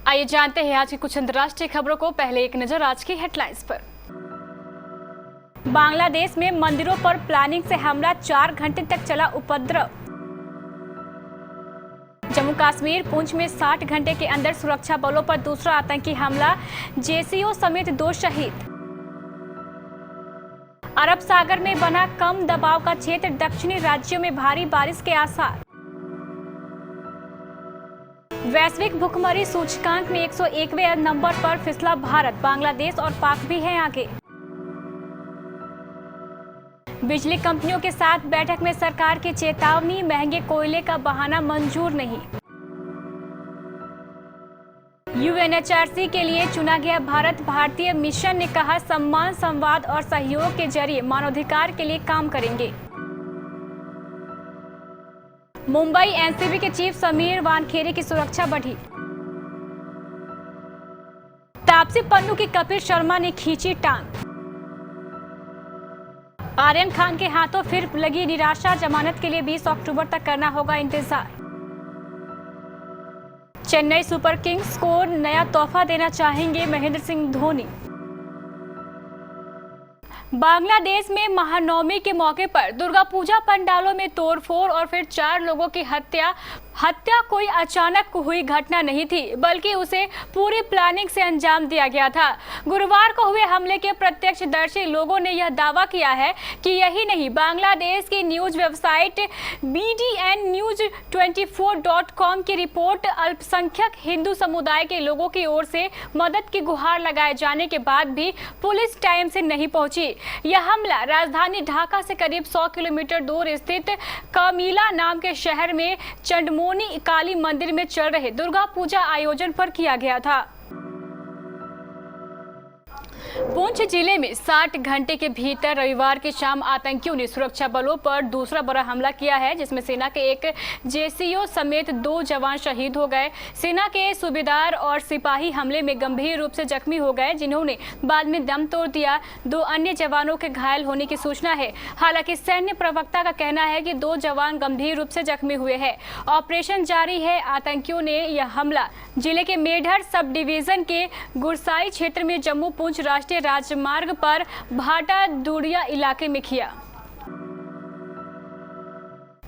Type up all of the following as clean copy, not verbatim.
आइए जानते हैं आज की कुछ अंतर्राष्ट्रीय खबरों को। पहले एक नजर आज की हेडलाइंस पर। बांग्लादेश में मंदिरों पर प्लानिंग से हमला, 4 घंटे तक चला उपद्रव। जम्मू कश्मीर पुंछ में 60 घंटे के अंदर सुरक्षा बलों पर दूसरा आतंकी हमला, जेसीओ समेत 2 शहीद। अरब सागर में बना कम दबाव का क्षेत्र, दक्षिणी राज्यों में भारी बारिश के आसार। वैश्विक भूखमरी सूचकांक में 101वें नंबर पर फिसला भारत, बांग्लादेश और पाक भी हैं आगे। बिजली कंपनियों के साथ बैठक में सरकार की चेतावनी, महंगे कोयले का बहाना मंजूर नहीं। यूएनएचआरसी के लिए चुना गया भारत, भारतीय मिशन ने कहा सम्मान, संवाद और सहयोग के जरिए मानवाधिकार के लिए काम करेंगे। मुंबई एनसीबी के चीफ समीर वानखेड़े की सुरक्षा बढ़ी। तापसी पन्नू की कपिल शर्मा ने खींची टांग। आर्यन खान के हाथों फिर लगी निराशा, जमानत के लिए 20 अक्टूबर तक करना होगा इंतजार। चेन्नई सुपर किंग्स को नया तोहफा देना चाहेंगे महेंद्र सिंह धोनी। बांग्लादेश में महानवमी के मौके पर दुर्गा पूजा पंडालों में तोड़फोड़ और फिर 4 लोगों की हत्या कोई अचानक हुई घटना नहीं थी, बल्कि उसे पूरी प्लानिंग से अंजाम दिया गया था। गुरुवार को हुए हमले के प्रत्यक्षदर्शी लोगों ने यह दावा किया है कि यही नहीं, बांग्लादेश की न्यूज वेबसाइट bdnnews24.com की रिपोर्ट अल्पसंख्यक हिंदू समुदाय के लोगों की ओर से मदद की गुहार लगाए जाने के बाद भी पुलिस टाइम से नहीं पहुंची। यह हमला राजधानी ढाका से करीब 100 किलोमीटर दूर स्थित कामिला नाम के शहर में चंडमोनी काली मंदिर में चल रहे दुर्गा पूजा आयोजन पर किया गया था। पुंछ जिले में 60 घंटे के भीतर रविवार की शाम आतंकियों ने सुरक्षा बलों पर दूसरा बड़ा हमला किया है, जिसमें सेना के एक जेसीओ समेत 2 जवान शहीद हो गए। सेना के सूबेदार और सिपाही हमले में गंभीर रूप से जख्मी हो गए, जिन्होंने बाद में दम तोड़ दिया। 2 अन्य जवानों के घायल होने की सूचना है। हालांकि सैन्य प्रवक्ता का कहना है कि 2 जवान गंभीर रूप से जख्मी हुए हैं। ऑपरेशन जारी है। आतंकियों ने यह हमला जिले के मेढर सब डिवीजन के गुरसाई क्षेत्र में जम्मू पुंछ राष्ट्रीय राजमार्ग पर भाटा दुड़िया इलाके में किया।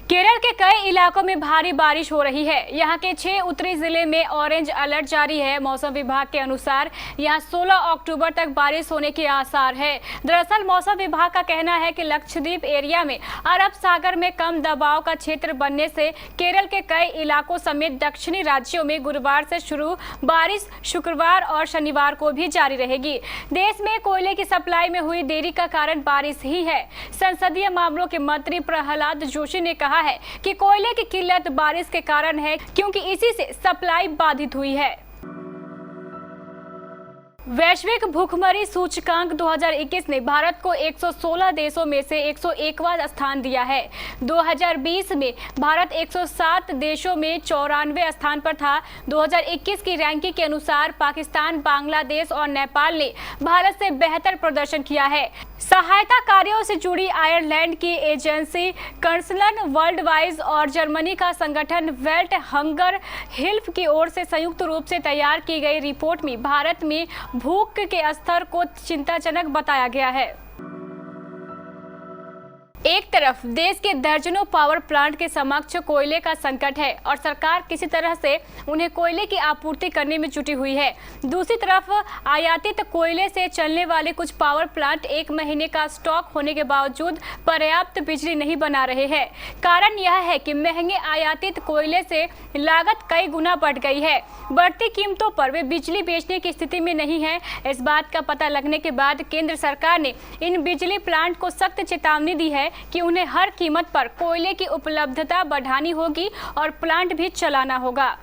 केरल के कई इलाकों में भारी बारिश हो रही है। यहाँ के 6 उत्तरी जिले में ऑरेंज अलर्ट जारी है। मौसम विभाग के अनुसार यहाँ 16 अक्टूबर तक बारिश होने के आसार है। दरअसल मौसम विभाग का कहना है कि लक्षद्वीप एरिया में अरब सागर में कम दबाव का क्षेत्र बनने से केरल के कई इलाकों समेत दक्षिणी राज्यों में गुरुवार से शुरू बारिश शुक्रवार और शनिवार को भी जारी रहेगी। देश में कोयले की सप्लाई में हुई देरी का कारण बारिश ही है। संसदीय मामलों के मंत्री प्रहलाद जोशी ने कहा है कि कोयले की किल्लत बारिश के कारण है, क्योंकि इसी से सप्लाई बाधित हुई है। वैश्विक भूखमरी सूचकांक 2021 ने भारत को 116 देशों में से 101वां स्थान दिया है। 2020 में भारत 107 देशों में 94 स्थान पर था। 2021 की रैंकिंग के अनुसार पाकिस्तान, बांग्लादेश और नेपाल ने भारत से बेहतर प्रदर्शन किया है। सहायता कार्यों से जुड़ी आयरलैंड की एजेंसी कंसर्न वर्ल्ड वाइज और जर्मनी का संगठन वेल्ट हंगर हिल्फ की ओर से संयुक्त रूप से तैयार की गई रिपोर्ट में भारत में भूख के स्तर को चिंताजनक बताया गया है। एक तरफ देश के दर्जनों पावर प्लांट के समक्ष कोयले का संकट है और सरकार किसी तरह से उन्हें कोयले की आपूर्ति करने में जुटी हुई है। दूसरी तरफ आयातित कोयले से चलने वाले कुछ पावर प्लांट 1 महीने का स्टॉक होने के बावजूद पर्याप्त बिजली नहीं बना रहे हैं। कारण यह है कि महंगे आयातित कोयले से लागत कई गुना बढ़ गई है। बढ़ती कीमतों पर वे बिजली बेचने की स्थिति में नहीं है। इस बात का पता लगने के बाद केंद्र सरकार ने इन बिजली प्लांट को सख्त चेतावनी दी है कि उन्हें हर कीमत पर कोयले की उपलब्धता बढ़ानी होगी और प्लांट भी चलाना होगा।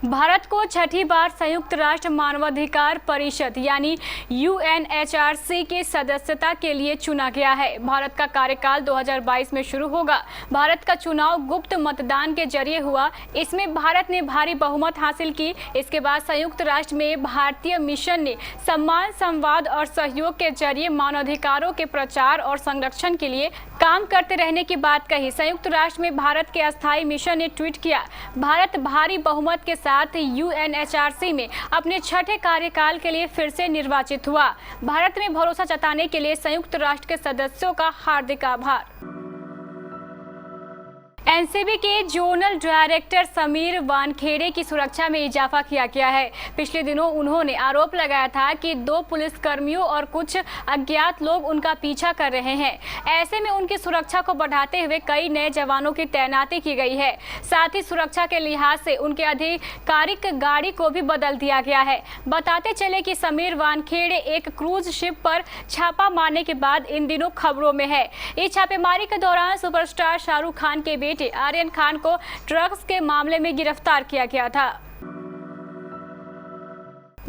भारत को छठी बार संयुक्त राष्ट्र मानवाधिकार परिषद यानी UNHRC की सदस्यता के लिए चुना गया है। भारत का कार्यकाल 2022 में शुरू होगा। भारत का चुनाव गुप्त मतदान के जरिए हुआ। इसमें भारत ने भारी बहुमत हासिल की। इसके बाद संयुक्त राष्ट्र में भारतीय मिशन ने सम्मान, संवाद और सहयोग के जरिए मानवाधिकारों के प्रचार और संरक्षण के लिए काम करते रहने की बात कही। संयुक्त राष्ट्र में भारत के अस्थायी मिशन ने ट्वीट किया, भारत भारी बहुमत के साथ UNHRC में अपने छठे कार्यकाल के लिए फिर से निर्वाचित हुआ। भारत में भरोसा जताने के लिए संयुक्त राष्ट्र के सदस्यों का हार्दिक आभार। एनसीबी के जोनल डायरेक्टर समीर वानखेड़े की सुरक्षा में इजाफा किया गया है। पिछले दिनों उन्होंने आरोप लगाया था कि 2 पुलिसकर्मियों और कुछ अज्ञात लोग उनका पीछा कर रहे हैं। ऐसे में उनकी सुरक्षा को बढ़ाते हुए कई नए जवानों की तैनाती की गई है। साथ ही सुरक्षा के लिहाज से उनके आधिकारिक गाड़ी को भी बदल दिया गया है। बताते चले कि समीर वानखेड़े एक क्रूज शिप पर छापा मारने के बाद इन दिनों खबरों में है। इस छापेमारी के दौरान सुपरस्टार शाहरुख खान के बेटे आर्यन खान को ड्रग्स के मामले में गिरफ्तार किया गया था।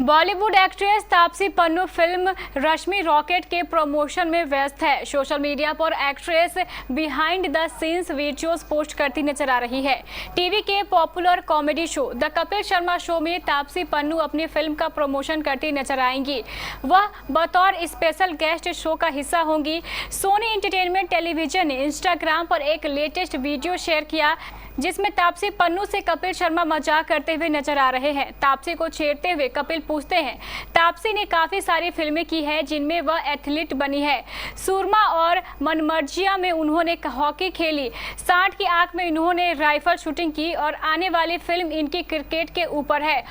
बॉलीवुड एक्ट्रेस तापसी पन्नू फिल्म रश्मि रॉकेट के प्रमोशन में व्यस्त है। सोशल मीडिया पर actress behind the scenes videos post करती नजर आ रही है। टीवी के popular comedy show the Kapil Sharma show में तापसी पन्नू अपनी फिल्म का प्रमोशन करती नजर आएंगी। वह बतौर स्पेशल गेस्ट शो का हिस्सा होंगी। सोनी एंटरटेनमेंट टेलीविजन ने इंस्टाग्राम पर एक लेटेस्ट वीडियो शेयर किया जिसमें तापसी पन्नू से कपिल शर्मा मजाक करते हुए नजर आ रहे हैं। तापसी को छेड़ते हुए कपिल पूछते हैं, तापसी ने काफी सारी फिल्में की है जिनमें वह एथलीट बनी है। सूरमा और मनमर्जिया में उन्होंने हॉकी खेली। 60 की आंख में इन्होंने राइफल शूटिंग की और आने वाली फिल्म इनकी क्रिकेट के ऊपर है।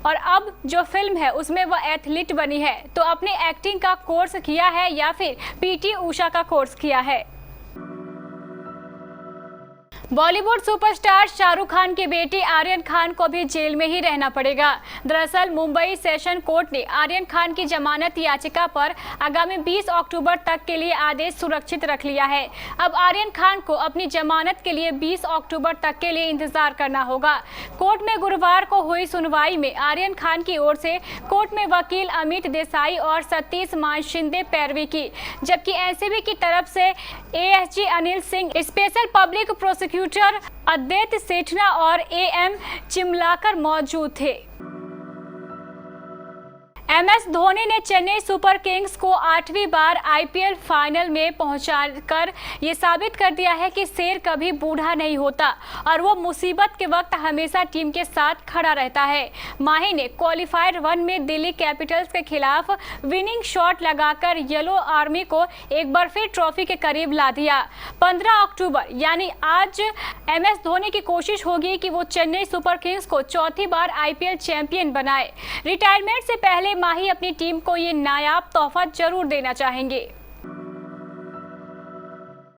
और अब जो फिल्म है उसमें वह एथलीट बनी है। तो अपने एक्टिंग का कोर्स किया है या फिर PT उषा का कोर्स किया है। बॉलीवुड सुपरस्टार शाहरुख खान के बेटे आर्यन खान को भी जेल में ही रहना पड़ेगा। दरअसल मुंबई सेशन कोर्ट ने आर्यन खान की जमानत याचिका पर आगामी 20 अक्टूबर तक के लिए आदेश सुरक्षित रख लिया है। अब आर्यन खान को अपनी जमानत के लिए 20 अक्टूबर तक के लिए इंतजार करना होगा। कोर्ट में गुरुवार को हुई सुनवाई में आर्यन खान की ओर से कोर्ट में वकील अमित देसाई और सतीश मान शिंदे पैरवी की, जबकि एनसीबी की तरफ से ASG Anil Singh, special public prosecutor Advait Sethna और AM चिमलाकर मौजूद थे। MS धोनी ने चेन्नई सुपर किंग्स को 8वीं बार IPL फाइनल में पहुंचाकर ये साबित कर दिया है कि शेर कभी बूढ़ा नहीं होता और वो मुसीबत के वक्त हमेशा टीम के साथ खड़ा रहता है। माही ने क्वालिफायर 1 में दिल्ली कैपिटल्स के खिलाफ विनिंग शॉट लगाकर येलो आर्मी को एक बार फिर ट्रॉफी के करीब ला दिया। 15 अक्टूबर यानी आज MS धोनी की कोशिश होगी कि वो चेन्नई सुपर किंग्स को 4थी बार IPL चैंपियन बनाए। रिटायरमेंट से पहले माही अपनी टीम को ये नायाब तोहफा जरूर देना चाहेंगे।